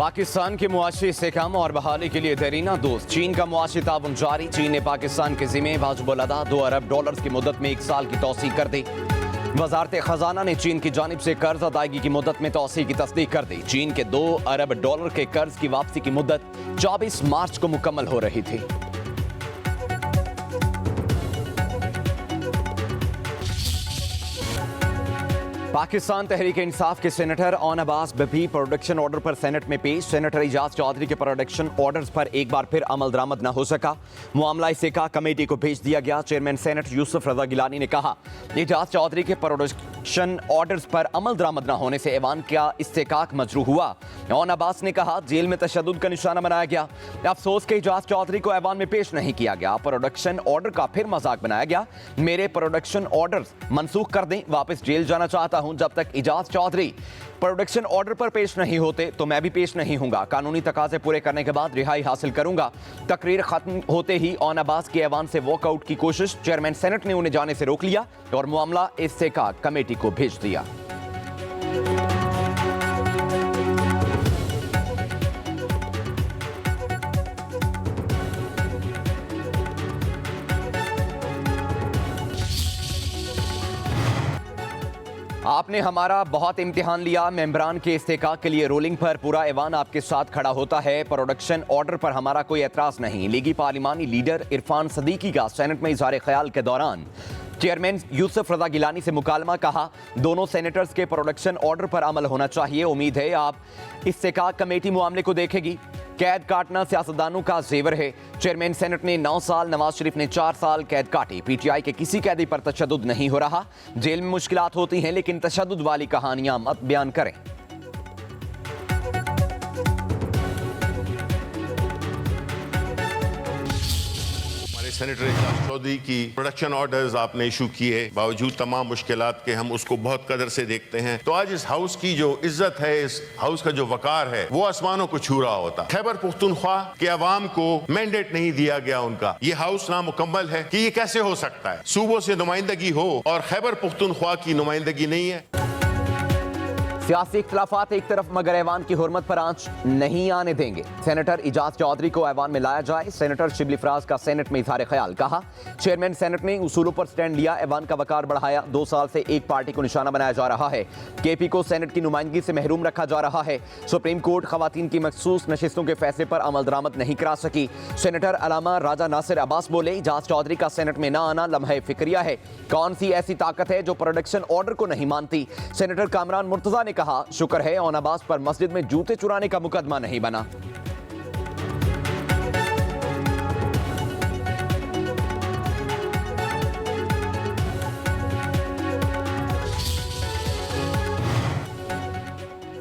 पाकिस्तान के मुआशी इस्तेहकाम और बहाली के लिए देरीना दोस्त चीन का मुआशी ताउन जारी। चीन ने पाकिस्तान के जिम्मे वाजिबुल अदा 2 अरब डॉलर की मुद्दत में 1 साल की तौसीह कर दी। वजारत खजाना ने चीन की जानिब से कर्ज अदायगी की मुद्दत में तौसीह की तस्दीक कर दी। चीन के 2 अरब डॉलर के कर्ज की वापसी की मुद्दत 24 मार्च को मुकम्मल हो रही थी। पाकिस्तान तहरीक इंसाफ के सेनेटर ऑन अब्बास भी प्रोडक्शन ऑर्डर पर सेनेट में पेश। सेनेटर इजाज चौधरी के प्रोडक्शन ऑर्डर्स पर एक बार फिर अमल दरामद न हो सका। मामला इस्तेका कमेटी को भेज दिया गया। चेयरमैन सेनेट यूसुफ रजा गिलानी ने कहा, इजाज चौधरी के प्रोडक्शन ऑर्डर्स पर अमल दरामद न होने से ऐवान का इस्तेकाक मजरू हुआ। ऑन अब्बास ने कहा, जेल में तशद्दुद का निशाना बनाया गया। अफसोस के इजाज चौधरी को ऐवान में पेश नहीं किया गया। प्रोडक्शन ऑर्डर का फिर मजाक बनाया गया। मेरे प्रोडक्शन ऑर्डर्स मनसूख कर दें, वापस जेल जाना चाहता हूं। जब तक इजाज चौधरी प्रोडक्शन ऑर्डर पर पेश नहीं होते तो मैं भी पेश नहीं होऊंगा। कानूनी तकाजे पूरे करने के बाद रिहाई हासिल करूंगा। तकरीर खत्म होते ही ऑन अब्बास के ऐवान से वॉकआउट की कोशिश। चेयरमैन सेनेट ने उन्हें जाने से रोक लिया और मामला इस्तेकाक कमेटी को भेज दिया। आपने हमारा बहुत इम्तिहान लिया। मेंबरान के इस्तेकाक के लिए रोलिंग पर पूरा ऐवान आपके साथ खड़ा होता है। प्रोडक्शन ऑर्डर पर हमारा कोई एतराज नहीं। लीगी पार्लिमानी लीडर इरफान सदीकी का सेनेट में इज़हार ख्याल के दौरान चेयरमैन यूसुफ रजा गिलानी से मुकालमा। कहा, दोनों सेनेटर्स के प्रोडक्शन ऑर्डर पर अमल होना चाहिए। उम्मीद है आप इस्तेकाक कमेटी मामले को देखेगी। कैद काटना सियासतदानों का जेवर है। चेयरमैन सेनेट ने 9 साल, नवाज शरीफ ने 4 साल कैद काटी। पीटीआई के किसी कैदी पर तशद्दुद नहीं हो रहा। जेल में मुश्किलात होती हैं, लेकिन तशद्दुद वाली कहानियां मत बयान करें। सेनेटर इजाज चौधरी की प्रोडक्शन ऑर्डर्स आपने इशू किए, बावजूद तमाम मुश्किलात के हम उसको बहुत कदर से देखते हैं। तो आज इस हाउस की जो इज्जत है, इस हाउस का जो वकार है, वो आसमानों को छू रहा होता। खैबर पुख्तूनख्वा के अवाम को मैंडेट नहीं दिया गया उनका। ये हाउस नामुकम्मल है कि ये कैसे हो सकता है? सूबों से नुमाइंदगी हो और खैबर पुख्तूनख्वा की नुमाइंदगी नहीं है। सियासी इख्तलाफात एक तरफ, मगर ऐवान की हुर्मत पर आंच नहीं आने देंगे। सेनेटर इजाज चौधरी को ऐवान में लाया जाए। सेनेटर शिबली फराज का सेनेट में इज़हार ख्याल। कहा, चेयरमैन सेनेट ने उसूलों पर स्टैंड लिया, ऐवान का वकार बढ़ाया। 2 साल से एक पार्टी को निशाना बनाया जा रहा है। केपी को सेनेट की नुमाइंदगी से महरूम रखा जा रहा है। सुप्रीम कोर्ट खवातीन की मखसूस नशिस्तों के फैसले पर अमल दरामद नहीं करा सकी। सेनेटर अलामा राजा नासिर अब्बास बोले, इजाज चौधरी का सेनेट में ना आना लम्हे फिक्रिया है। कौन सी ऐसी ताकत है जो प्रोडक्शन ऑर्डर को नहीं मानती? सेनेटर कामरान मुर्तजा ने कहा, शुक्र है ऑन अब्बास पर मस्जिद में जूते चुराने का मुकदमा नहीं बना।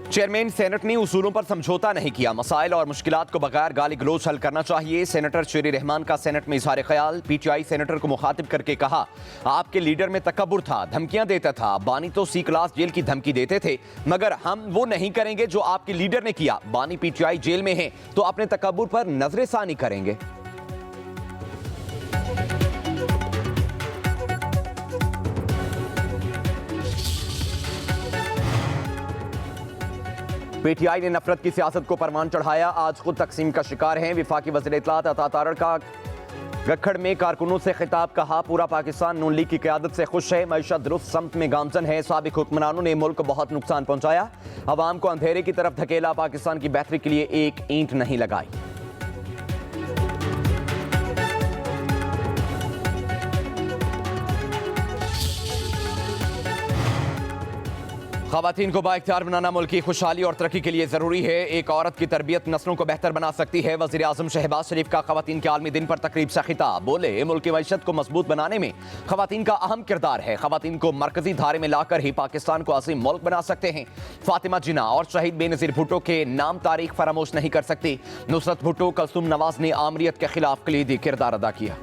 चेयरमैन सेनेट ने उसूलों पर समझौता नहीं किया। मसाइल और मुश्किलात को बगैर गाली गलोच हल करना चाहिए। सेनेटर शेरी रहमान का सेनेट में इज़हार ख्याल। पीटीआई सेनेटर को मुखातिब करके कहा, आपके लीडर में तकब्बुर था, धमकियां देता था। बानी तो सी क्लास जेल की धमकी देते थे, मगर हम वो नहीं करेंगे जो आपके लीडर ने किया। बानी पीटीआई जेल में है तो अपने तकब्बुर पर नजरेसानी करेंगे। पीटीआई ने नफरत की सियासत को परवान चढ़ाया। आज खुद तकसीम का शिकार हैं। विफाकी वज़ीर इत्तलात अता तारड़ का गखड़ में कारकुनों से खिताब। कहा, पूरा पाकिस्तान नून लीग की क़यादत से खुश है। मईशत दुरुस्त समत में गामजन है। साबिक हुक्मरानों ने मुल्क को बहुत नुकसान पहुंचाया। अवाम को अंधेरे की तरफ धकेला। पाकिस्तान की बेहतरी के लिए एक ईंट नहीं लगाई। ख़वातीन को बाइख्तियार बनाना मुल्क की खुशहाली और तरक्की के लिए ज़रूरी है। एक औरत की तरबियत नस्लों को बेहतर बना सकती है। वज़ीर आज़म शहबाज शरीफ का ख़वातीन के आलमी दिन पर तकरीब से खिताब। बोले, मुल्क की मईशत को मजबूत बनाने में ख़वातीन का अहम किरदार है। ख़वातीन को मरकजी धारे में लाकर ही पाकिस्तान को अज़ीम मुल्क बना सकते हैं। फातिमा जिन्ना और शहीद बेनज़ीर भुट्टो के नाम तारीख फरामोश नहीं कर सकती। नुसरत भुट्टो, कलसूम नवाज ने आमरीत के खिलाफ कलीदी किरदार अदा किया।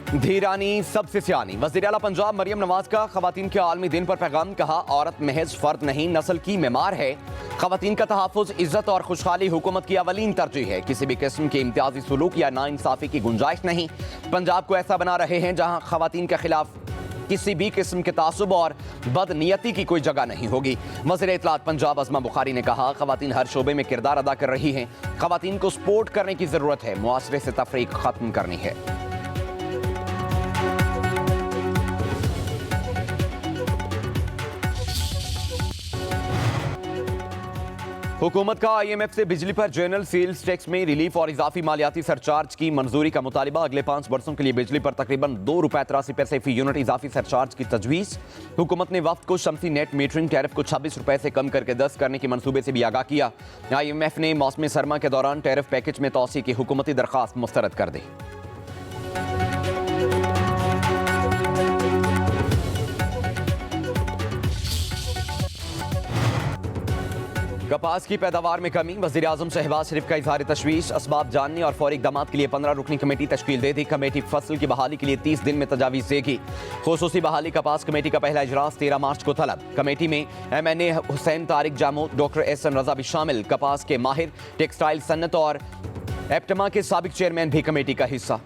धीरानी सबसे सियानी। वज़ीर आला पंजाब मरियम नवाज का ख़वातीन के आलमी दिन पर पैगाम। कहा, औरत महज फर्द नहीं, नस्ल की मेमार है। खवातीन का तहफ़्फ़ुज़, इज्जत और खुशहाली हुकूमत की अवलीन तरजीह है। किसी भी किस्म के इम्तियाजी सुलूक या नाइंसाफ़ी की गुंजाइश नहीं। पंजाब को ऐसा बना रहे हैं जहाँ खवातीन के खिलाफ किसी भी किस्म के तासुब और बदनीयती की कोई जगह नहीं होगी। वज़ीर इत्तलात पंजाब अज़मा बुखारी ने कहा, खवातीन हर शोबे में किरदार अदा कर रही हैं। खवातीन को सपोर्ट करने की ज़रूरत है। मुआशरे से तफरीक ख़त्म करनी है। हुकूमत का IMF से बिजली पर जनरल सेल्स टैक्स में रिलीफ और इजाफी मालियाती सरचार्ज की मंजूरी का मुतालिबा। अगले 5 बरसों के लिए बिजली पर तकरीबन ₹2.83 फी यूनिट इजाफी सरचार्ज की तजवीज़। हुकूमत ने वक्त को शमसी नेट मीटरिंग टैरिफ को ₹26 से कम करके 10 करने के मंसूबे से भी आगाह किया। IMF ने मौसम सरमा के दौरान टैरिफ पैकेज में तौसी की हुकूमती दरख्वास्त मुस्तरद कर दी। कपास की पैदावार में कमी, वज़ीर आज़म शहबाज शरीफ का इज़हार तशवीश। असबाब जानने और फौरी इक़दामात के लिए 15 रुकनी कमेटी तश्कील दे दी। कमेटी फसल की बहाली के लिए 30 दिन में तजावीज़ देगी। खुसूसी बहाली कपास कमेटी का पहला इजलास 13 मार्च को तलब। कमेटी में MNA हुसैन तारिक जामो, डॉक्टर SN रजा भी शामिल। कपास के माहिर, टेक्सटाइल सन्नत और एप्टमा के साबिक चेयरमैन भी कमेटी का हिस्सा।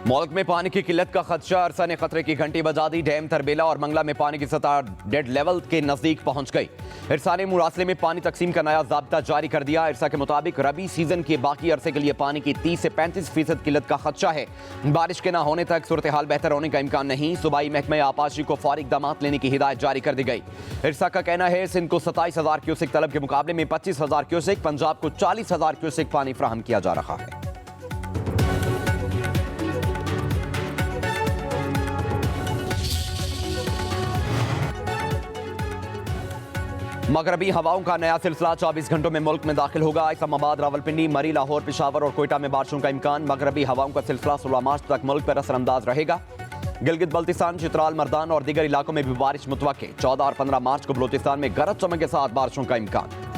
मुल्क में पानी की किल्लत का खदशा, अरसा ने खतरे की घंटी बजा दी। डैम तरबेला और मंगला में पानी की सतह डेड लेवल के नजदीक पहुंच गई। इरसा ने मुरासले में पानी तकसीम का नया ज़ाब्ता जारी कर दिया। इरसा के मुताबिक रबी सीजन के बाकी अरसे के लिए पानी की 30 से 35% किल्लत का खदशा है। बारिश के न होने तक सूरत हाल बेहतर होने का इम्कान नहीं। सूबाई महकमा आपाशी को फौरी इक़दामात लेने की हिदायत जारी कर दी गई। इरसा का कहना है सिंध को 27,000 क्यूसेक तलब के मुकाबले में 25,000 क्यूसेक, पंजाब को 40,000 क्यूसेक पानी फ्राहम किया जा रहा है। मगरबी हवाओं का नया सिलसिला 24 घंटों में मुल्क में दाखिल होगा। इस्लामाबाद, रावलपिंडी, मरी, लाहौर, पेशावर और कोयटा में बारिशों का इम्कान। मगरबी हवाओं का सिलसिला 16 मार्च तक मुल्क पर असरअंदाज रहेगा। गिलगित बल्तिस्तान, चित्राल, मर्दान और दीगर इलाकों में भी बारिश मुतवक्के। 14 और 15 मार्च को बलूचिस्तान में गरज चमक के साथ बारिशों का इम्कान।